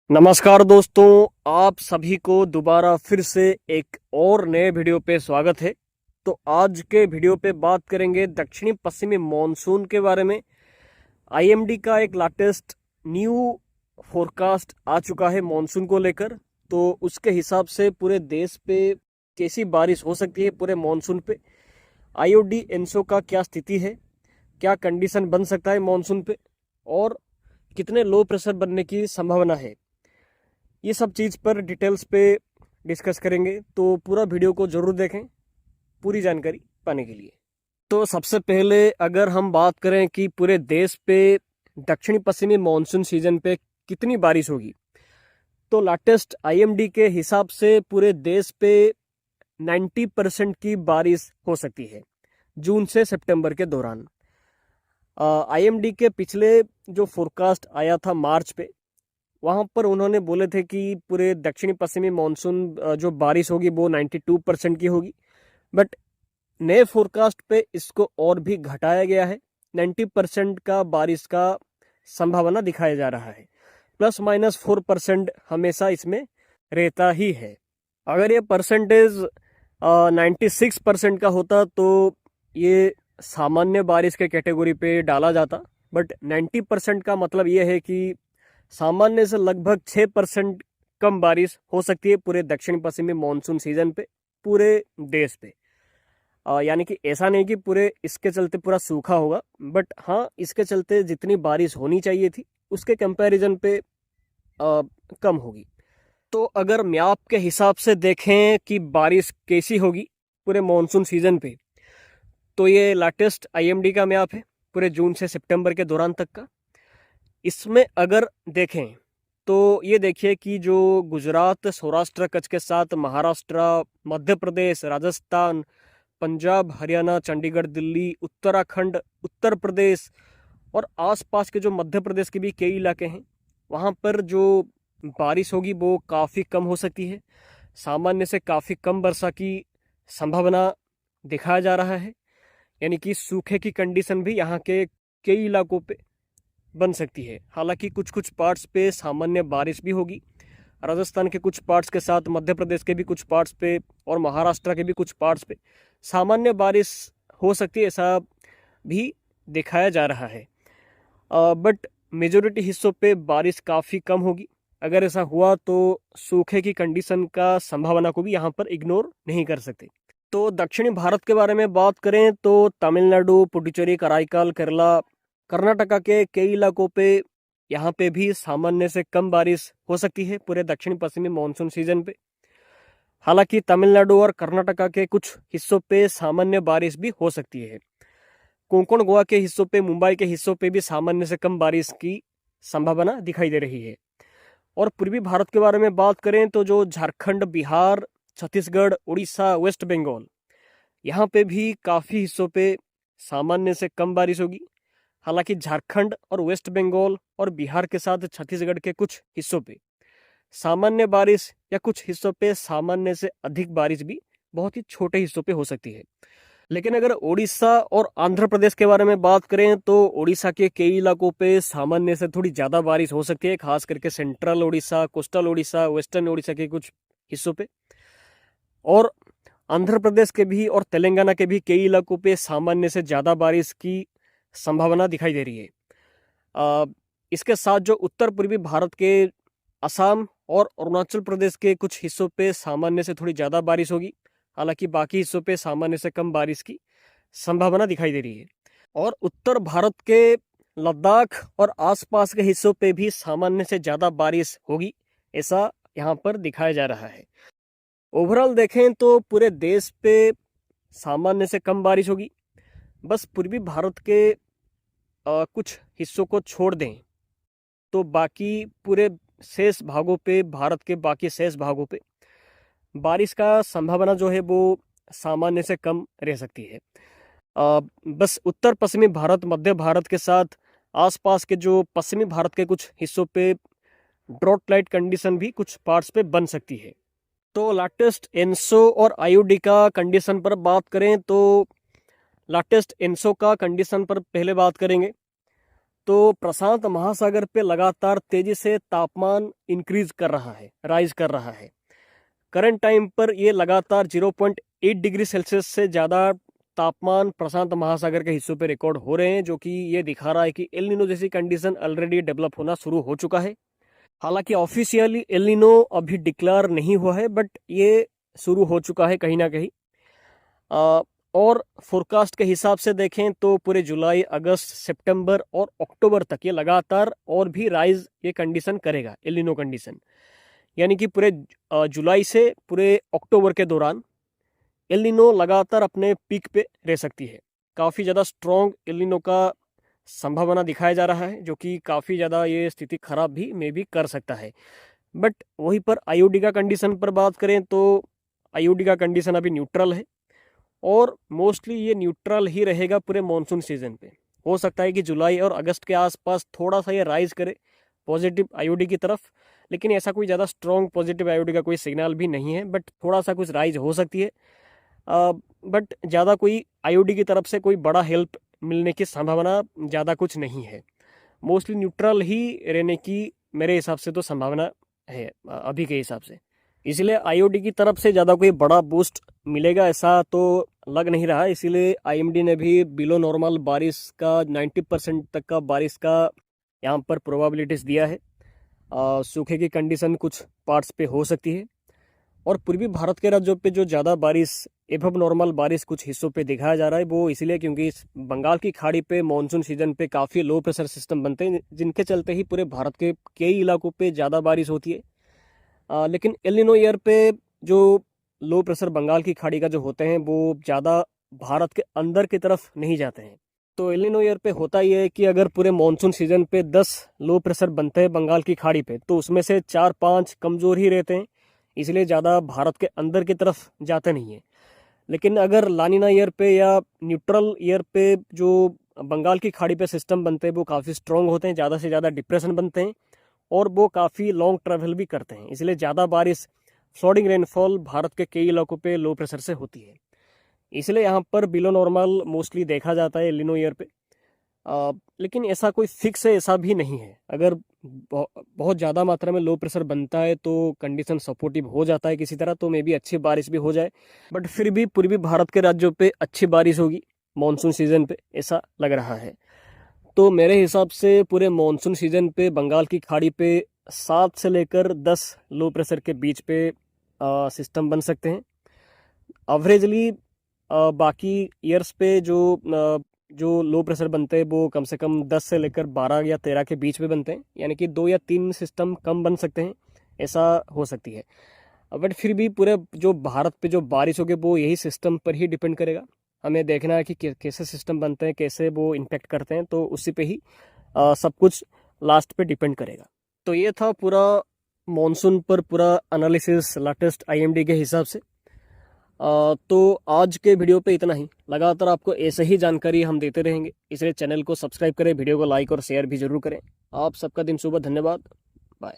नमस्कार दोस्तों, आप सभी को दोबारा फिर से एक और नए वीडियो पे स्वागत है। तो आज के वीडियो पे बात करेंगे दक्षिणी पश्चिमी मॉनसून के बारे में। आईएमडी का एक लेटेस्ट न्यू फोरकास्ट आ चुका है मॉनसून को लेकर। तो उसके हिसाब से पूरे देश पे कैसी बारिश हो सकती है पूरे मॉनसून पे, आईओडी एनसो का क्या स्थिति है, क्या कंडीशन बन सकता है मॉनसून पे, और कितने लो प्रेशर बनने की संभावना है, ये सब चीज़ पर डिटेल्स पे डिस्कस करेंगे। तो पूरा वीडियो को ज़रूर देखें पूरी जानकारी पाने के लिए। तो सबसे पहले अगर हम बात करें कि पूरे देश पे दक्षिणी पश्चिमी मॉनसून सीजन पे कितनी बारिश होगी, तो लेटेस्ट आईएमडी के हिसाब से पूरे देश पे 90% की बारिश हो सकती है जून से सितंबर के दौरान। आईएमडी के पिछले जो फोरकास्ट आया था मार्च पे, वहाँ पर उन्होंने बोले थे कि पूरे दक्षिणी पश्चिमी मॉनसून जो बारिश होगी वो 92% की होगी। बट नए फोरकास्ट पे इसको और भी घटाया गया है, 90% का बारिश का संभावना दिखाया जा रहा है। ±4% हमेशा इसमें रहता ही है। अगर ये परसेंटेज 96% का होता तो ये सामान्य बारिश के कैटेगरी पे डाला जाता। बट 90% का मतलब ये है कि सामान्य से लगभग 6% कम बारिश हो सकती है पूरे दक्षिण पश्चिमी मॉनसून सीजन पे पूरे देश पे। यानी कि ऐसा नहीं कि पूरे इसके चलते पूरा सूखा होगा, बट हाँ इसके चलते जितनी बारिश होनी चाहिए थी उसके कंपैरिजन पे कम होगी। तो अगर मैप के हिसाब से देखें कि बारिश कैसी होगी पूरे मॉनसून सीजन पे, तो ये लेटेस्ट आईएमडी का मैप है पूरे जून से सितंबर के दौरान तक का। इसमें अगर देखें तो ये देखिए कि जो गुजरात, सौराष्ट्र, कच्छ के साथ महाराष्ट्र, मध्य प्रदेश, राजस्थान, पंजाब, हरियाणा, चंडीगढ़, दिल्ली, उत्तराखंड, उत्तर प्रदेश और आसपास के जो मध्य प्रदेश के भी कई इलाके हैं, वहाँ पर जो बारिश होगी वो काफ़ी कम हो सकती है। सामान्य से काफ़ी कम वर्षा की संभावना दिखाया जा रहा है। यानी कि सूखे की कंडीशन भी यहाँ के कई इलाकों पे बन सकती है। हालांकि कुछ कुछ पार्ट्स पे सामान्य बारिश भी होगी, राजस्थान के कुछ पार्ट्स के साथ मध्य प्रदेश के भी कुछ पार्ट्स पे और महाराष्ट्र के भी कुछ पार्ट्स पे सामान्य बारिश हो सकती है, ऐसा भी दिखाया जा रहा है। बट मेजोरिटी हिस्सों पे बारिश काफ़ी कम होगी। अगर ऐसा हुआ तो सूखे की कंडीशन का संभावना को भी यहाँ पर इग्नोर नहीं कर सकते। तो दक्षिणी भारत के बारे में बात करें तो तमिलनाडु, पुडुचेरी, कराईकाल, केरला, कर्नाटका के कई इलाकों पे यहाँ पे भी सामान्य से कम बारिश हो सकती है पूरे दक्षिण पश्चिमी मॉनसून सीजन पे। हालांकि तमिलनाडु और कर्नाटका के कुछ हिस्सों पे सामान्य बारिश भी हो सकती है। कोंकण, गोवा के हिस्सों पे, मुंबई के हिस्सों पे भी सामान्य से कम बारिश की संभावना दिखाई दे रही है। और पूर्वी भारत के बारे में बात करें तो जो झारखंड, बिहार, छत्तीसगढ़, उड़ीसा, वेस्ट बंगाल, यहाँ पे भी काफ़ी हिस्सों पे सामान्य से कम बारिश होगी। हालांकि झारखंड और वेस्ट बंगाल और बिहार के साथ छत्तीसगढ़ के कुछ हिस्सों पे सामान्य बारिश या कुछ हिस्सों पे सामान्य से अधिक बारिश भी बहुत ही छोटे हिस्सों पे हो सकती है। लेकिन अगर उड़ीसा और आंध्र प्रदेश के बारे में बात करें तो उड़ीसा के कई इलाकों पे सामान्य से थोड़ी ज़्यादा बारिश हो सकती है, खास करके central Orissa, coastal Orissa, western Orissa के कुछ हिस्सों पे। और आंध्र प्रदेश के भी और तेलंगाना के भी कई इलाकों पे सामान्य से ज़्यादा बारिश की संभावना दिखाई दे रही है। इसके साथ जो उत्तर पूर्वी भारत के असम और अरुणाचल प्रदेश के कुछ हिस्सों पे सामान्य से थोड़ी ज़्यादा बारिश होगी। हालांकि बाकी हिस्सों पे सामान्य से कम बारिश की संभावना दिखाई दे रही है। और उत्तर भारत के लद्दाख और आसपास के हिस्सों पे भी सामान्य से ज़्यादा बारिश होगी, ऐसा यहाँ पर दिखाया जा रहा है। ओवरऑल देखें तो पूरे देश पे सामान्य से कम बारिश होगी। बस पूर्वी भारत के कुछ हिस्सों को छोड़ दें तो बाकी पूरे शेष भागों पे, भारत के बाकी शेष भागों पे बारिश का संभावना जो है वो सामान्य से कम रह सकती है। बस उत्तर पश्चिमी भारत, मध्य भारत के साथ आसपास के जो पश्चिमी भारत के कुछ हिस्सों पे ड्रॉट लाइट कंडीशन भी कुछ पार्ट्स पे बन सकती है। तो लेटेस्ट एनसो और आईओडी का कंडीशन पर बात करें तो लेटेस्ट एनसो का कंडीशन पर पहले बात करेंगे। तो प्रशांत महासागर पे लगातार तेजी से तापमान इंक्रीज कर रहा है, राइज कर रहा है। करंट टाइम पर ये लगातार 0.8 डिग्री सेल्सियस से ज़्यादा तापमान प्रशांत महासागर के हिस्सों पे रिकॉर्ड हो रहे हैं, जो कि ये दिखा रहा है कि एल नीनो जैसी कंडीशन ऑलरेडी डेवलप होना शुरू हो चुका है। हालांकि ऑफिशियली एल नीनो अभी डिक्लेयर नहीं हुआ है, बट ये शुरू हो चुका है कहीं ना कहीं। और फोरकास्ट के हिसाब से देखें तो पूरे जुलाई, अगस्त, सितंबर और अक्टूबर तक ये लगातार और भी राइज ये कंडीशन करेगा, एल नीनो कंडीशन। यानी कि पूरे जुलाई से पूरे अक्टूबर के दौरान एल नीनो लगातार अपने पीक पे रह सकती है। काफ़ी ज़्यादा स्ट्रॉन्ग एल नीनो का संभावना दिखाया जा रहा है, जो कि काफ़ी ज़्यादा ये स्थिति खराब भी मे भी कर सकता है। बट वहीं पर आईओडी का कंडीशन पर बात करें तो आईओडी का कंडीशन अभी न्यूट्रल है, और मोस्टली ये न्यूट्रल ही रहेगा पूरे मॉनसून सीजन पे। हो सकता है कि जुलाई और अगस्त के आसपास थोड़ा सा ये राइज करे पॉजिटिव आईओडी की तरफ, लेकिन ऐसा कोई ज़्यादा स्ट्रॉन्ग पॉजिटिव आईओडी का कोई सिग्नल भी नहीं है। बट थोड़ा सा कुछ राइज हो सकती है, बट ज़्यादा कोई आईओडी की तरफ से कोई बड़ा हेल्प मिलने की संभावना ज़्यादा कुछ नहीं है। मोस्टली न्यूट्रल ही रहने की मेरे हिसाब से तो संभावना है अभी के हिसाब से। इसलिए आईओडी की तरफ से ज़्यादा कोई बड़ा बूस्ट मिलेगा ऐसा तो लग नहीं रहा। इसीलिए आईएमडी ने भी बिलो नॉर्मल बारिश का 90% तक का बारिश का यहाँ पर प्रोबेबिलिटीज़ दिया है। सूखे की कंडीशन कुछ पार्ट्स पे हो सकती है, और पूर्वी भारत के राज्यों पे जो ज़्यादा बारिश, एबव नॉर्मल बारिश कुछ हिस्सों पे दिखाया जा रहा है, वो इसलिए क्योंकि इस बंगाल की खाड़ी पे मानसून सीजन पे काफ़ी लो प्रेशर सिस्टम बनते हैं, जिनके चलते ही पूरे भारत के कई इलाकों पे ज़्यादा बारिश होती है। लेकिन एल नीनो ईयर पे जो लो प्रेशर बंगाल की खाड़ी का जो होते हैं वो ज़्यादा भारत के अंदर की तरफ नहीं जाते हैं। तो एल नीनो ईयर पे होता ही है कि अगर पूरे मानसून सीजन पे 10 लो प्रेशर बनते हैं बंगाल की खाड़ी पे, तो उसमें से 4-5 कमज़ोर ही रहते हैं, इसलिए ज़्यादा भारत के अंदर की तरफ जाते नहीं है। लेकिन अगर लानिना ईयर पे या न्यूट्रल ईयर पे जो बंगाल की खाड़ी पे सिस्टम बनते हैं वो काफ़ी स्ट्रॉन्ग होते हैं, ज़्यादा से ज़्यादा डिप्रेशन बनते हैं, और वो काफ़ी लॉन्ग ट्रैवल भी करते हैं। इसलिए ज़्यादा बारिश, फ्लडिंग रेनफॉल भारत के कई इलाकों पे लो प्रेशर से होती है। इसलिए यहाँ पर बिलो नॉर्मल मोस्टली देखा जाता है एल नीनो ईयर पे। लेकिन ऐसा कोई फिक्स है ऐसा भी नहीं है। अगर बहुत ज़्यादा मात्रा में लो प्रेशर बनता है तो कंडीशन सपोर्टिव हो जाता है किसी तरह, तो मे भी अच्छी बारिश भी हो जाए। बट फिर भी पूर्वी भारत के राज्यों पे अच्छी बारिश होगी मानसून सीजन पे, ऐसा लग रहा है। तो मेरे हिसाब से पूरे मानसून सीजन पे बंगाल की खाड़ी पे 7 से लेकर 10 लो प्रेशर के बीच पे सिस्टम बन सकते हैं। एवरेजली बाकी ईयर्स पे जो लो प्रेशर बनते हैं वो कम से कम 10 से लेकर 12 या 13 के बीच में बनते हैं, यानी कि 2 या 3 सिस्टम कम बन सकते हैं, ऐसा हो सकती है। बट फिर भी पूरे जो भारत पे जो बारिश होगी वो यही सिस्टम पर ही डिपेंड करेगा। हमें देखना है कि कैसे सिस्टम बनते हैं, कैसे वो इम्पेक्ट करते हैं, तो उसी पे ही सब कुछ लास्ट पे डिपेंड करेगा। तो ये था पूरा मॉनसून पर पूरा एनालिसिस लेटेस्ट आईएमडी के हिसाब से। तो आज के वीडियो पे इतना ही। लगातार आपको ऐसे ही जानकारी हम देते रहेंगे, इसलिए चैनल को सब्सक्राइब करें, वीडियो को लाइक और शेयर भी जरूर करें। आप सबका दिन शुभ, धन्यवाद, बाय।